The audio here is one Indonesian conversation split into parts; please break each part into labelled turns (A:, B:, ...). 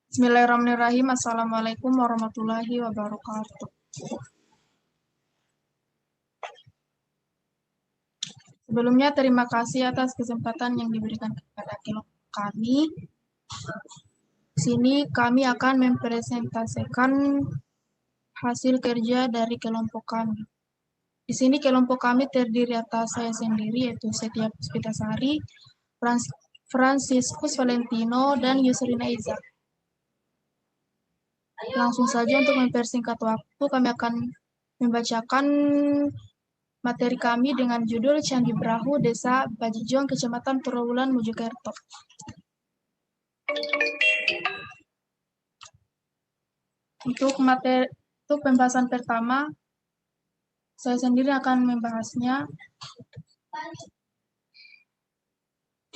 A: Bismillahirrahmanirrahim. Assalamualaikum warahmatullahi wabarakatuh. Sebelumnya terima kasih atas kesempatan yang diberikan kepada kami. Di sini kami akan mempresentasikan hasil kerja dari kelompok kami. Di sini kelompok kami terdiri atas saya sendiri, yaitu Setia Puspitasari, Franciscus Valentino, dan Yusrina Iza. Langsung saja untuk mempersingkat waktu, kami akan membacakan materi kami dengan judul Candi Brahu, Desa Bajijong, Kecamatan Trowulan, Mojokerto. Untuk pembahasan pertama, saya sendiri akan membahasnya.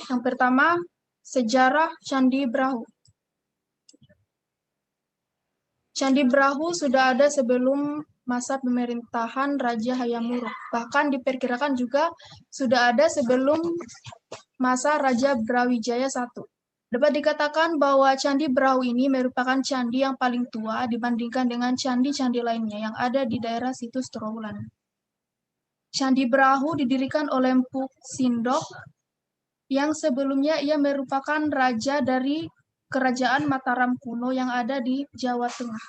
A: Yang pertama, sejarah Candi Brahu. Candi Brahu sudah ada sebelum masa pemerintahan Raja Hayam Wuruk. Bahkan diperkirakan juga sudah ada sebelum masa Raja Brawijaya I. Dapat dikatakan bahwa Candi Brahu ini merupakan candi yang paling tua dibandingkan dengan candi-candi lainnya yang ada di daerah situs Trowulan. Candi Brahu didirikan oleh Mpuk Sindok yang sebelumnya ia merupakan raja dari Kerajaan Mataram kuno yang ada di Jawa Tengah.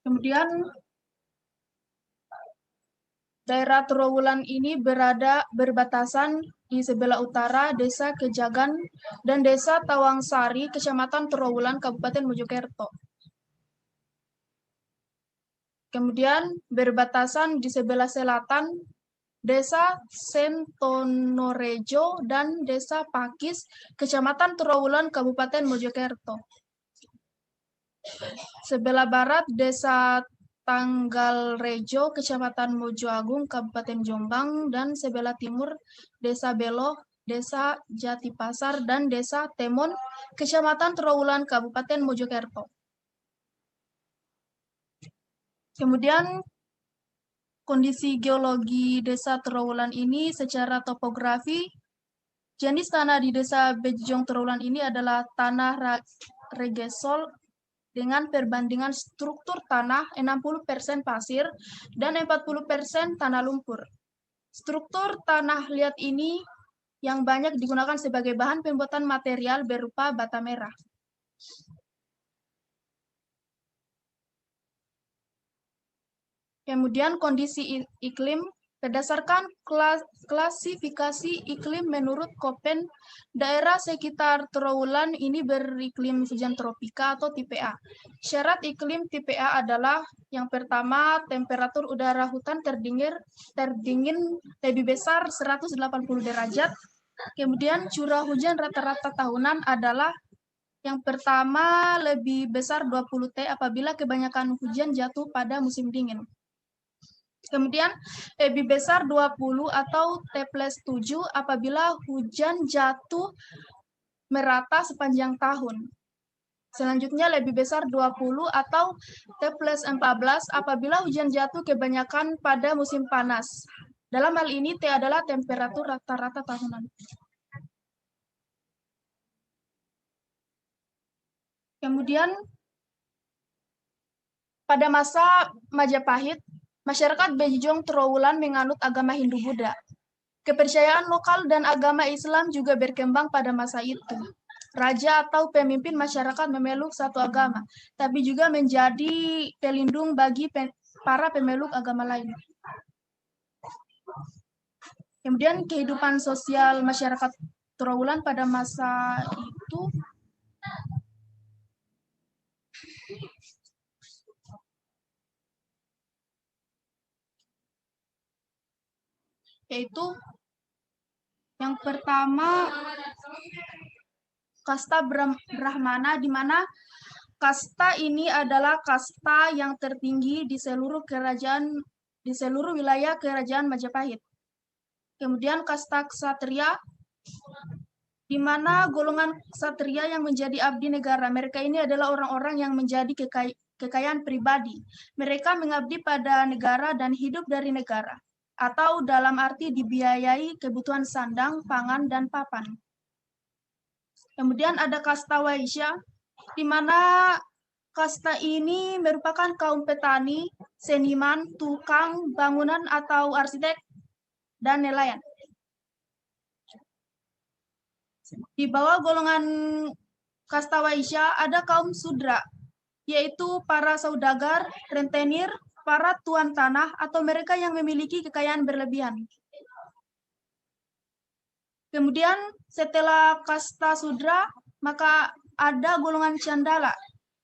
A: Kemudian daerah Trowulan ini berbatasan di sebelah utara Desa Kejagan dan Desa Tawangsari, Kecamatan Trowulan, Kabupaten Mojokerto. Kemudian berbatasan di sebelah selatan Desa Sentonorejo dan Desa Pakis, Kecamatan Trowulan, Kabupaten Mojokerto. Sebelah barat Desa Tanggalrejo, Kecamatan Mojoagung, Kabupaten Jombang, dan sebelah timur Desa Beloh, Desa Jatipasar, dan Desa Temon, Kecamatan Trowulan, Kabupaten Mojokerto. Kemudian kondisi geologi Desa Trowulan ini secara topografi, jenis tanah di Desa Bajijong Trowulan ini adalah tanah regesol dengan perbandingan struktur tanah 60% pasir dan 40% tanah lumpur. Struktur tanah liat ini yang banyak digunakan sebagai bahan pembuatan material berupa bata merah. Kemudian kondisi iklim, berdasarkan klasifikasi iklim menurut Köppen, daerah sekitar Trowulan ini beriklim hujan tropika atau tipe A. Syarat iklim tipe A adalah yang pertama, temperatur udara hutan terdingin lebih besar 180 derajat. Kemudian curah hujan rata-rata tahunan adalah yang pertama lebih besar 20 T apabila kebanyakan hujan jatuh pada musim dingin. Kemudian lebih besar 20 atau T+7 apabila hujan jatuh merata sepanjang tahun. Selanjutnya lebih besar 20 atau T+14 apabila hujan jatuh kebanyakan pada musim panas. Dalam hal ini T adalah temperatur rata-rata tahunan. Kemudian pada masa Majapahit, masyarakat Bajijong Trowulan menganut agama Hindu-Buddha. Kepercayaan lokal dan agama Islam juga berkembang pada masa itu. Raja atau pemimpin masyarakat memeluk satu agama, tapi juga menjadi pelindung bagi para pemeluk agama lain. Kemudian kehidupan sosial masyarakat Trowulan pada masa itu yaitu yang pertama kasta Brahmana, di mana kasta ini adalah kasta yang tertinggi di seluruh wilayah kerajaan Majapahit. Kemudian kasta Ksatria, di mana golongan Ksatria yang menjadi abdi negara. Mereka ini adalah orang-orang yang menjadi kekayaan pribadi. Mereka mengabdi pada negara dan hidup dari negara. atau dalam arti dibiayai kebutuhan sandang, pangan, dan papan. Kemudian ada kasta Waisya, di mana kasta ini merupakan kaum petani, seniman, tukang bangunan atau arsitek, dan nelayan. Di bawah golongan kasta Waisya ada kaum Sudra, yaitu para saudagar, rentenir, para tuan tanah, atau mereka yang memiliki kekayaan berlebihan. Kemudian setelah kasta Sudra, maka ada golongan Candala,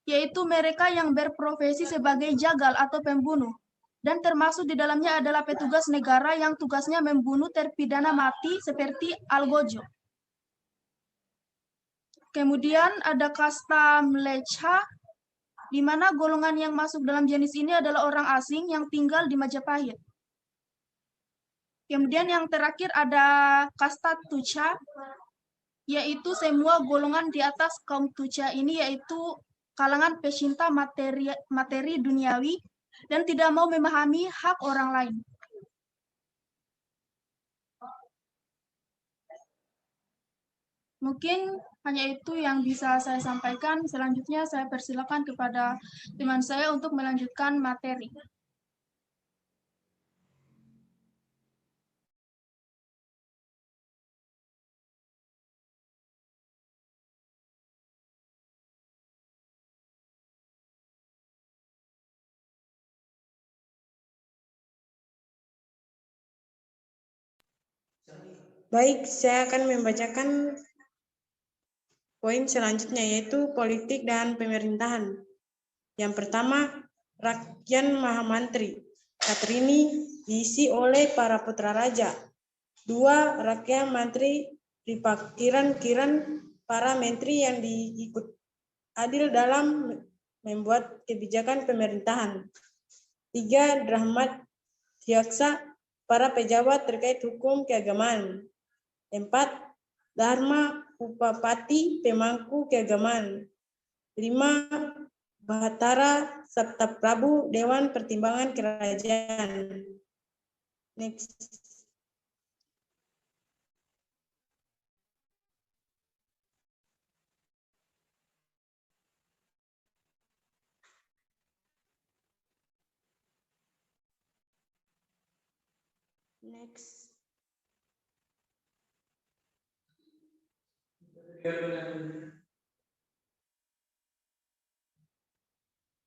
A: yaitu mereka yang berprofesi sebagai jagal atau pembunuh. Dan termasuk di dalamnya adalah petugas negara yang tugasnya membunuh terpidana mati seperti Algojo. Kemudian ada kasta Mlecha, di mana golongan yang masuk dalam jenis ini adalah orang asing yang tinggal di Majapahit. Kemudian yang terakhir ada kasta Tucha, yaitu semua golongan di atas kaum Tucha ini, yaitu kalangan pecinta materi duniawi dan tidak mau memahami hak orang lain. Mungkin hanya itu yang bisa saya sampaikan. Selanjutnya saya persilakan kepada teman saya untuk melanjutkan materi.
B: Baik, saya akan membacakan poin selanjutnya, yaitu politik dan pemerintahan. Yang pertama, Rakyat Mahamantri. Materi ini diisi oleh para putra raja. 2. Rakyat Mantri Kiran para menteri yang diikut adil dalam membuat kebijakan pemerintahan. 3. Rahmat Yaksa para pejabat terkait hukum keagamaan. 4. Dharma Upapati pemangku keagamaan. 5. Bahtara Sabtaprabu Dewan Pertimbangan Kerajaan. Next. Next.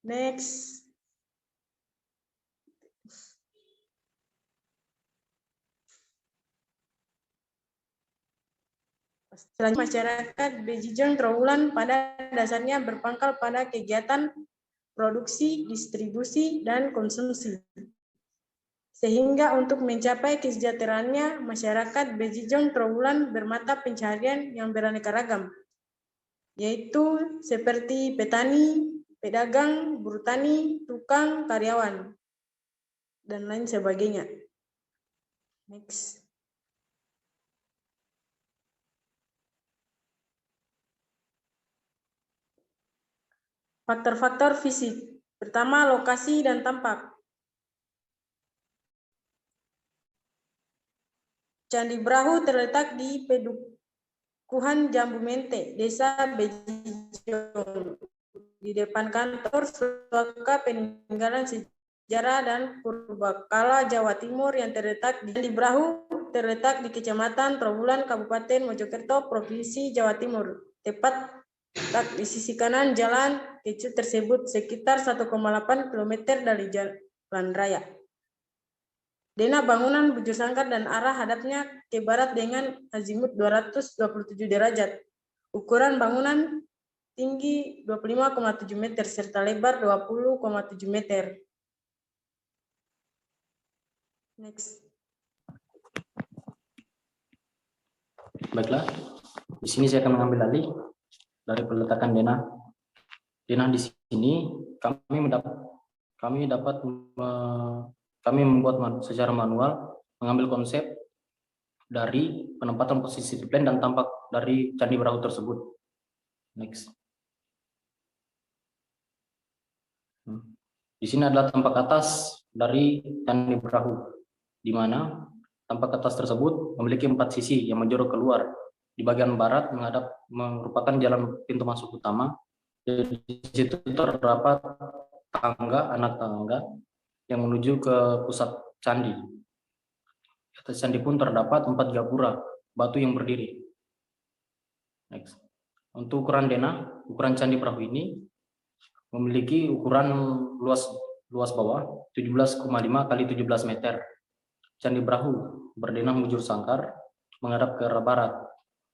B: Next. Selanjutnya, masyarakat Bejijong Trowulan pada dasarnya berpangkal pada kegiatan produksi, distribusi, dan konsumsi. Sehingga untuk mencapai kesejahteraannya, masyarakat Bejijong Trowulan bermata pencaharian yang beraneka ragam, yaitu seperti petani, pedagang, buruh tani, tukang, karyawan, dan lain sebagainya. Next. Faktor-faktor fisik. Pertama, lokasi dan tampak. Candi Brahu terletak di Pedukuhan Jambu Mente, Desa Bejijong, di depan kantor Suaka Peninggalan Sejarah dan Purbakala Jawa Timur yang terletak di Candi Brahu terletak di Kecamatan Trowulan, Kabupaten Mojokerto, Provinsi Jawa Timur. Tepat di sisi kanan jalan kecil tersebut sekitar 1,8 km dari jalan raya. Denah bangunan bujur sangkar dan arah hadapnya ke barat dengan azimut 227 derajat. Ukuran bangunan tinggi 25,7 meter serta lebar 20,7 meter. Next.
C: Baiklah, di sini saya akan mengambil alih dari peletakan denah. Denah di sini kami membuat secara manual, mengambil konsep dari penempatan posisi plan dan tampak dari Candi Brahu tersebut. Next. Di sini adalah tampak atas dari Candi Brahu. di mana tampak kertas tersebut memiliki 4 sisi yang menjorok keluar. Di bagian barat merupakan jalan pintu masuk utama. Di situ terdapat anak tangga yang menuju ke pusat candi. Di atas candi pun terdapat 4 gapura batu yang berdiri. Next. Untuk ukuran denah, ukuran candi perahu ini memiliki ukuran luas bawah 17,5 kali 17 meter. Candi perahu berdenah mujur sangkar menghadap ke arah barat.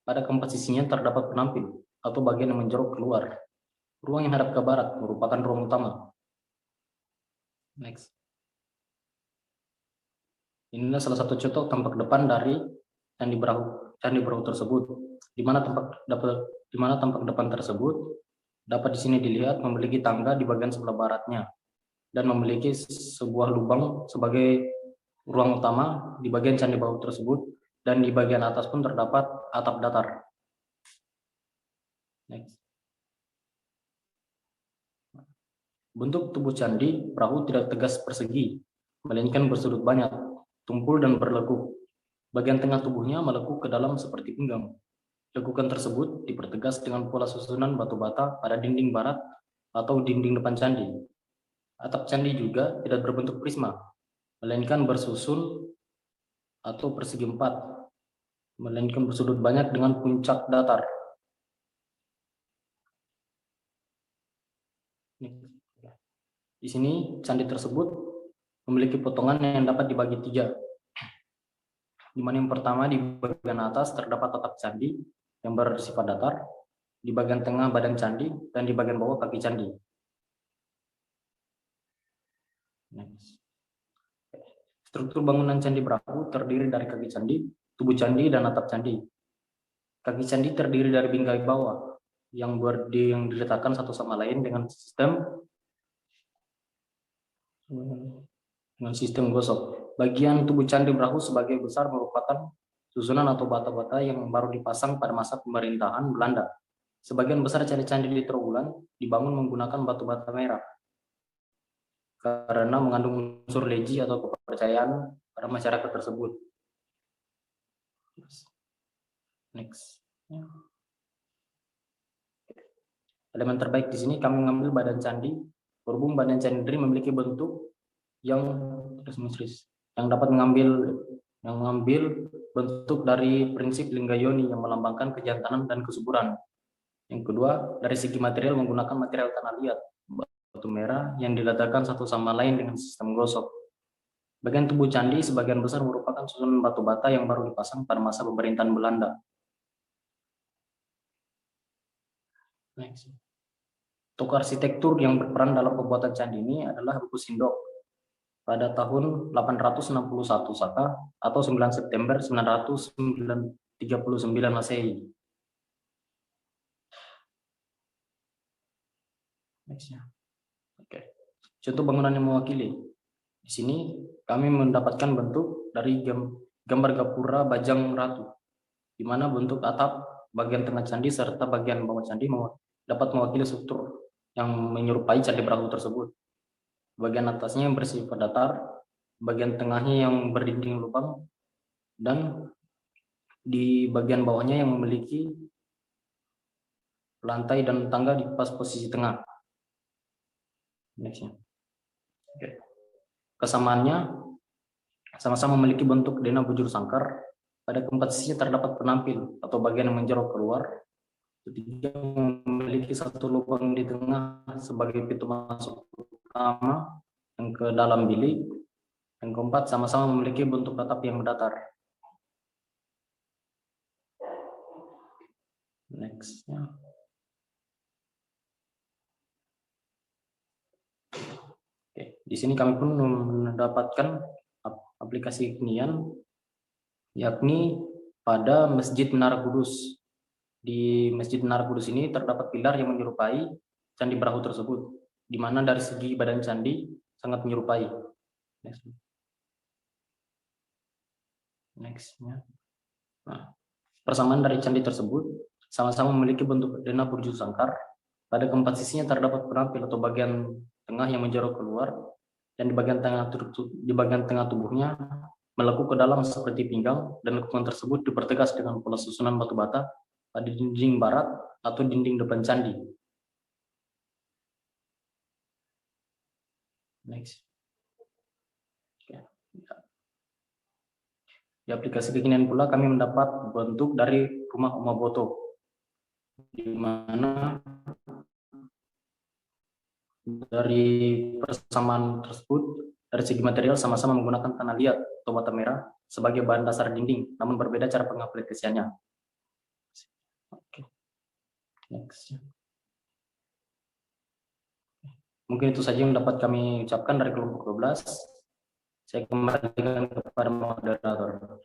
C: Pada keempat sisinya terdapat penampil atau bagian yang menjorok keluar. Ruang yang hadap ke barat merupakan ruang utama. Next. Inilah salah satu contoh tampak depan dari candi perahu tersebut, di mana tampak depan tersebut dapat di sini dilihat memiliki tangga di bagian sebelah baratnya dan memiliki sebuah lubang sebagai ruang utama di bagian candi perahu tersebut, dan di bagian atas pun terdapat atap datar. Next. Bentuk tubuh candi perahu tidak tegas persegi, melainkan bersudut banyak, tumpul dan berlekuk. Bagian tengah tubuhnya melekuk ke dalam seperti pinggang. Lekukan tersebut dipertegas dengan pola susunan batu bata pada dinding barat atau dinding depan candi. Atap candi juga tidak berbentuk prisma, melainkan bersusun atau persegi empat, melainkan bersudut banyak dengan puncak datar. Di sini candi tersebut memiliki potongan yang dapat dibagi 3, di mana yang pertama di bagian atas terdapat atap candi yang bersifat datar, di bagian tengah badan candi, dan di bagian bawah kaki candi. Next. Struktur bangunan candi perahu terdiri dari kaki candi, tubuh candi, dan atap candi. Kaki candi terdiri dari bingkai bawah yang diletakkan satu sama lain dengan sistem gosok. Bagian tubuh candi perahu sebagai besar merupakan susunan atau bata-bata yang baru dipasang pada masa pemerintahan Belanda. Sebagian besar candi-candi di Trowulan dibangun menggunakan batu bata merah karena mengandung unsur legi atau kepercayaan pada masyarakat tersebut. Next. Elemen terbaik di sini kami mengambil badan candi. Berhubung badan candi memiliki bentuk yang dapat mengambil bentuk dari prinsip Linggayoni yang melambangkan kejantanan dan kesuburan. Yang kedua, dari segi material menggunakan material tanah liat, batu merah yang diletakkan satu sama lain dengan sistem gosok. Bagian tubuh candi sebagian besar merupakan susunan batu bata yang baru dipasang pada masa pemerintahan Belanda. Next. Tokoh arsitektur yang berperan dalam pembuatan candi ini adalah Ruku Sindok pada tahun 861 Saka atau 9 September 939 Masehi. Nextnya. Oke. Contoh bangunan yang mewakili. Di sini kami mendapatkan bentuk dari gambar gapura Bajang Ratu, di mana bentuk atap bagian tengah candi serta bagian bawah candi dapat mewakili struktur yang menyerupai candi perahu tersebut. Bagian atasnya yang bersifat datar, bagian tengahnya yang berdinding lubang, dan di bagian bawahnya yang memiliki lantai dan tangga di pas posisi tengah. Nextnya. Oke. Kesamaannya sama-sama memiliki bentuk denah bujur sangkar. Pada keempat sisinya terdapat penampil atau bagian yang menjorok keluar. Ketiga memiliki satu lubang di tengah sebagai pintu masuk utama yang ke dalam bilik. Yang keempat sama-sama memiliki bentuk atap yang datar. Nextnya. Oke, di sini kami pun mendapatkan aplikasi kekinian, yakni pada Masjid Menara Kudus. Di Masjid Menara Kudus ini terdapat pilar yang menyerupai candi perahu tersebut, di mana dari segi badan candi sangat menyerupai. Nextnya. Nah, persamaan dari candi tersebut sama-sama memiliki bentuk denah bujur sangkar. Pada keempat sisinya terdapat penampil atau bagian tengah yang menjorok keluar, dan di bagian tengah tubuhnya melekuk ke dalam seperti pinggang, dan lekukan tersebut dipertegas dengan pola susunan batu bata pada dinding barat atau dinding depan candi. Next. Di aplikasi kekinian pula kami mendapat bentuk dari rumah Umaboto, di mana dari persamaan tersebut dari segi material sama-sama menggunakan tanah liat atau bata merah sebagai bahan dasar dinding, namun berbeda cara pengaplikasiannya. Oke. Next. Mungkin itu saja yang dapat kami ucapkan dari kelompok 12. Saya kembalikan kepada moderator.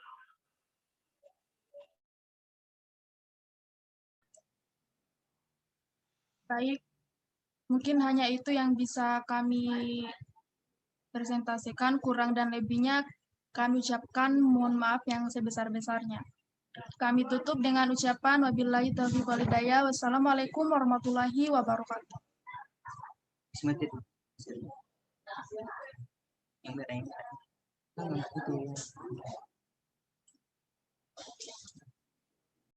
A: Baik, mungkin hanya itu yang bisa kami presentasikan. Kurang dan lebihnya kami ucapkan mohon maaf yang sebesar-besarnya. Kami tutup dengan ucapan wabillahi taufiq wal hidayah. Wassalamualaikum warahmatullahi wabarakatuh.
D: Yang